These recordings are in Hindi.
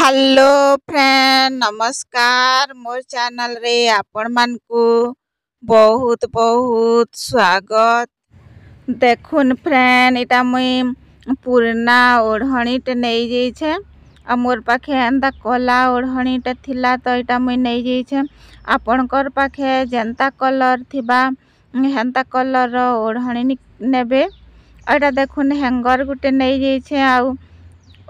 हेलो फ्रेंड नमस्कार मोर चैनल रे आपण मान को बहुत बहुत स्वागत। देखुन फ्रेंड इटा मुई पुराना ओढ़णीटे नहीं जाइछे आ मोर पाखे एंता कला ओढ़णीटे थिला तो इटा मुई नहीं जाइछे। आपणकर पाखे जेंता कलर थिबा हेंता कलर ओढ़णी नेबे। एटा देखुन हैंगर गुटे नहीं जाइछे आ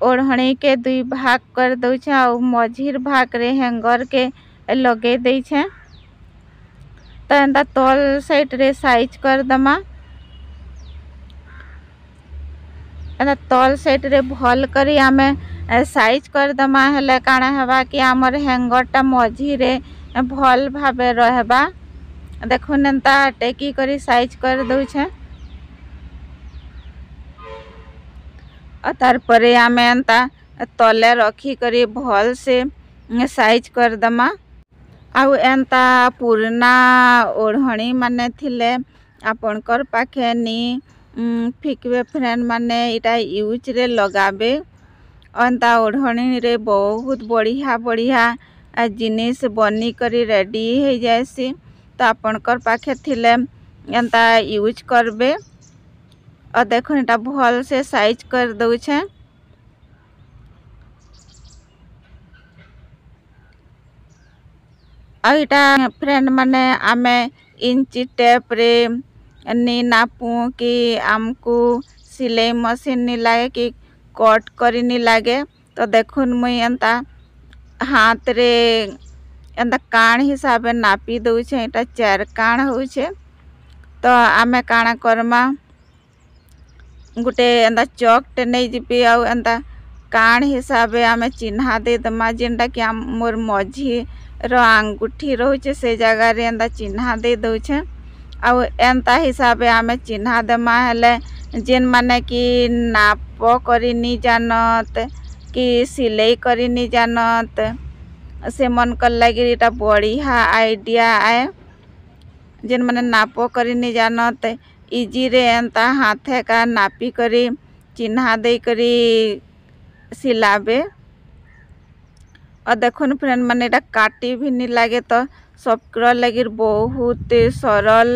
ओढ़णी के दुई भाग कर दउछे आ मझिर भाग रे हैंगर के लगे देछे। तो एंता तल साइड रे साइज कर दमा। एंता तल साइड रे भल करी आमे साइज कर दमा हेले काना हेबा कि हमर हैंगर टा मझी रे भल भाबे रहबा। देखुन एंता टेकी करी साइज कर दउछे और तार परे आमे एंता तले रखी करी भल से साइज कर दमा। आउ एंता पुराना ओढ़णी माने थिले आपणकर पाखे नी फिकबे फ्रेंड माने इटा यूज रे लगाबे। एंता ओढ़णी रे बहुत बढ़िया बढ़िया जिनिस बनी करी रेडी हो जाएसी। तो आपणकर पाखे थिले एंता यूज करबे। और देखो इटा भल से साइज कर दउछे। आ इटा फ्रेंड माने आमे इंची टेप रे नी नापू कि आमको सिलाई मशीन नी लागे कि कट करी नी लागे। तो देखुन मुई एंता हाथ रे एंता कान हिसाबे नापी दउछे। इटा 4 कान होछे। तो आमे काना करमा गुटे एंता चौकटे नहीं जीपी आउ एंता कान हिसाबे आमे चिन्हा दे दमा। जेनटा कि मोर मझी रो आंगुठी रोचे से जगह रे एंता चिन्हा दे दउछे। आउ एंता हिसाबे आमे चिन्हा देमा हेले जेन माने कि नाप करी नी जानत कि सिलाई करी नी जानत से मन कर लगी इटा बढ़िया आइडिया आए। जेन माने नाप करी नी जानत इजी रे एंता हाथे का नापी करी चिन्हा दे करी सिलाबे। और देखुन फ्रेंड माने इटा काटी भी नी लागे। तो सबकर लगी बहुत सरल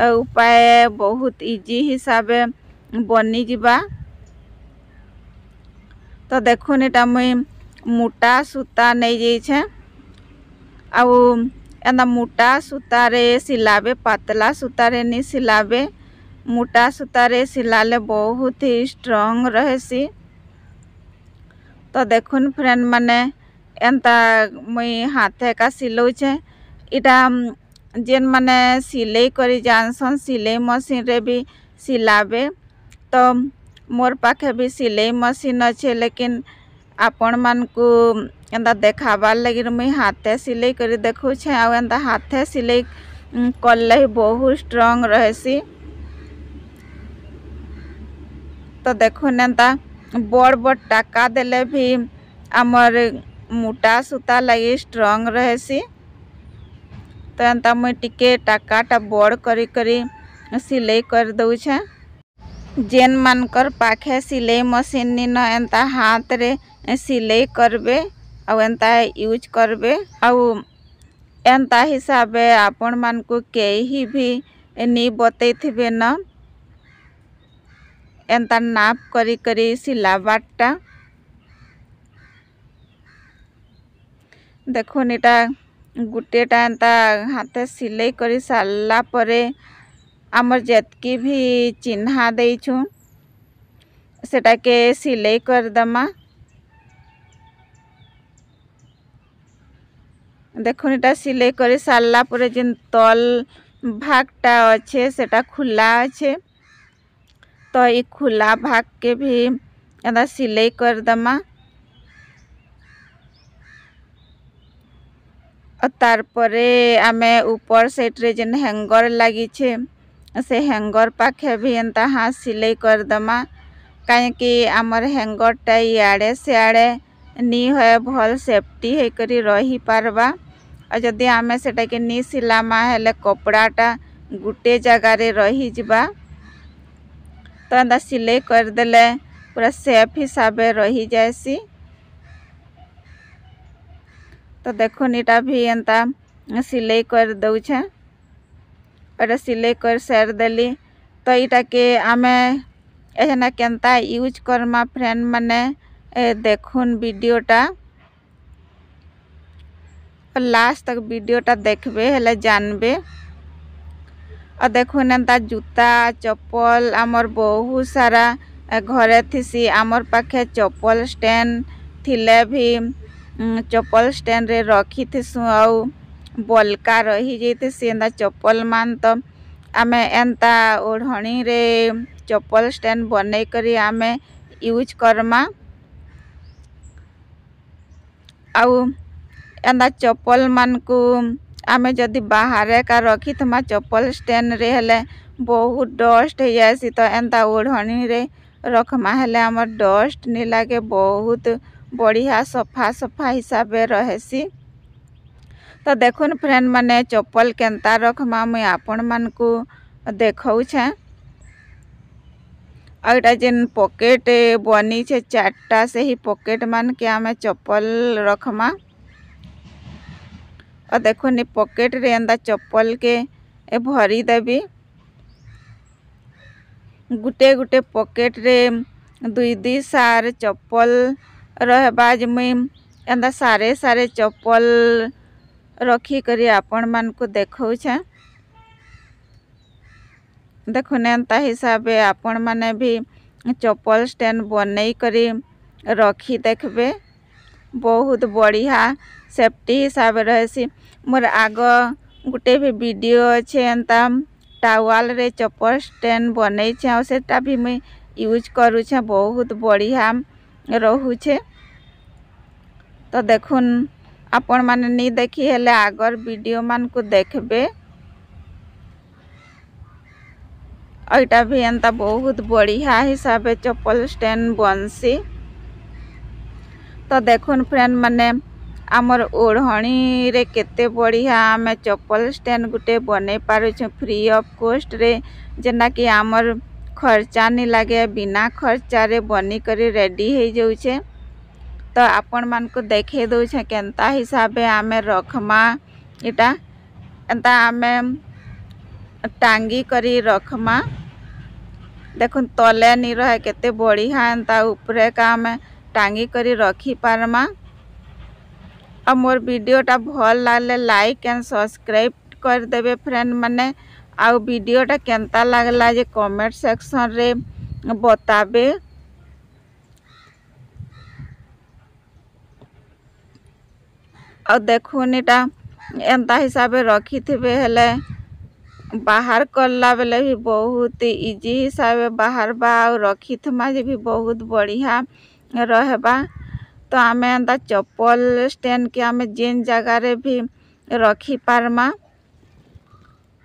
उपाय बहुत इजी हिसाबे बनी जिबा। तो देखुन इटा मुई मोटा सूता नहीं जाइछे आउ एंता मोटा सूता रे सिलाबे पतला सूता रे नी सिलाबे। मोटा सूता रे सिलाले बहुत ही स्ट्रांग रहेसी। तो देखुन फ्रेंड माने एंता मुई हाथे का सिलौछे। इटा जेन माने सिलाई करी जानसन सिलाई मशीन रे भी सिलाबे। तो मोर पाखे भी सिलाई मशीन अच्छे लेकिन आपण मान को एंता देखाबार लगी मुई हाथे सिलाई करी देखौछे। आ एंता हाथे सिलाई कले बहुत स्ट्रांग रहेसी। तो देखुन एंता बड़ बड़ टाका देले भी आमर मोटा सूता लगी स्ट्रांग रहेसी। तो एंता मुई टिके टाकाटा बड़ करी करी सिलाई कर दउछे। जेन मानकर पाखे सिलाई मशीन नी न एंता हाथ रे सिलाई करबे आउ एंता यूज करबे। आउ एंता हिसाबे आपण मान को केही भी नी बतैथिबे न एंता नाप करी करी सिलाबाटा। देखुन इटा गुटेटा एंता हाथे सिलाई करी सारला परे आमर जेतकी भी चिन्हा देइछु सेटा के सिलाई कर दमा। देखुन इटा सिलाई करी सारला परे जिन तल भागटा अच्छे सेटा खुला अच्छे। तो ये खुला भाग के भी एंता सिलाई कर दमा। और तार परे आमे ऊपर साइड रे जेन हैंगर लगी छे से हैंगर पाखे भी एंता हाथ सिलाई कर दमा। कहीं कि आमर हैंगर टा इयाड़े सियाड़े नी होए भल सेफ्टी है करी रही पारबा। और जदि आमे सेटा के नी सिलामा हेले कपड़ाटा गुटे जगह रे रही जिबा। तो एंता सिलाई कर देले पूरा सेफ हिसाबे रही जाएसी। तो देखुन इटा भी एंता सिलाई कर दउछे एटा सिलाई कर सार देली तो इटा के आमे एहना केंता यूज करमा फ्रेंड माने देखुन वीडियोटा लास्ट तक वीडियोटा देखबे हेले जानबे। और देखुन एंता जूता चप्पल आमर बहुत सारा घरे थिसी आमर पाखे चप्पल स्टैंड थिले भी चप्पल स्टैंड रे रखी थिसु आउ बलका रही जैतिसी एंता चप्पल मान तो आमे एंता ओढ़णी रे चप्पल स्टैंड बनै करी आमे यूज करमा। आउ एंता चप्पल मान को आमे जदि बाहर का रखी थमा चप्पल स्टैंड रे हेले बहुत डस्ट हो जासी तो एंता ओढ़णी रे रखमा हेले हमर डस्ट नहीं लागे बहुत बढ़िया सफा सफा हिसाब रहेसी। तो देखुन फ्रेंड माने चप्पल केंता रखमा मुई आपण मान को देखौ छे। आइटा जेन पॉकेट बनी छे 4टा से ही पॉकेट मान के आमे चप्पल रखमा। और देखुन पॉकेट रे एंता चप्पल के भरी देबी गुटे गुटे पॉकेट रे दुई दुई सार चप्पल रहबा जे मुई एंता सारे सारे चप्पल रखी करी आपण मान को देखौ छे। देखुन एंता हिसाब आपण माने भी चप्पल स्टैंड बनै करी रखी देखबे बहुत बढ़िया सेफ्टी हिसाब रहसी। मोर आग गुटे भी वीडियो अच्छे एंता टावल रे चप्पल स्टैंड बनै छे और सेटा भी मैं यूज करू छे बहुत बढ़िया रहू छे। तो देखुन आपण माने नहीं देखी हेले आगर वीडियो मान को देखबे एटा भी एंता बहुत बढ़िया हिसाब चप्पल स्टैंड बनसी। तो देखुन फ्रेंड माने आमर ओढ़णी रे केते बढ़िया आमे चप्पल स्टैंड गुटे बनै पारू छ फ्री ऑफ कॉस्ट रे जेना कि आमर खर्चा नहीं लागे बिना खर्चा रे बनी करी रेडी हो जाउ छे। तो आपण मान को देखे दउ छे केंता हिसाब आमे रखमा इटा एंता आमे टांगी करी रखमा। देखुन तले नहीं रहे केते बढ़िया एंता ऊपरे का आमे टांगी करी रखी पारमा। और मोर वीडियोटा भल लागले लाइक एंड सब्सक्राइब कर देबे फ्रेंड माने आउ वीडियोटा केंता लागला जे कमेंट सेक्शन रे बताबे। और देखुन इटा एंता हिसाब रखी थिबे हेले बाहर करला बेले भी बहुत इजी हिसाब बाहर बा और रखी थमा जे भी बहुत बढ़िया रहबा। तो आमे एंता चप्पल स्टैंड के आमे जेन जगह रे भी रखी पारमा।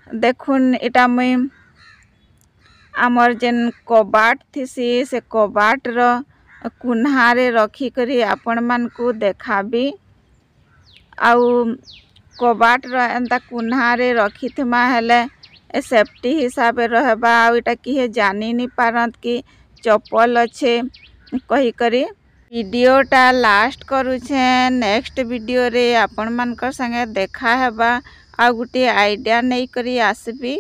देखुन इटा मुई आमर जेन कबाट थिसी से कबाट रो कुन्हारे रखी करी आपण मान को देखाबी। आउ कबाट रो एंता कुन्हारे रखी थमा हेले सेफ्टी हिसाब रहबा आउ इटा किहे जानी नहीं पारत कि चप्पल अच्छे कही करी। वीडियोटा लास्ट करू छे नेक्स्ट वीडियो रे आपण मानकर संगे देखा हेबा आ गुटे आइडिया नहीं करी आसबी।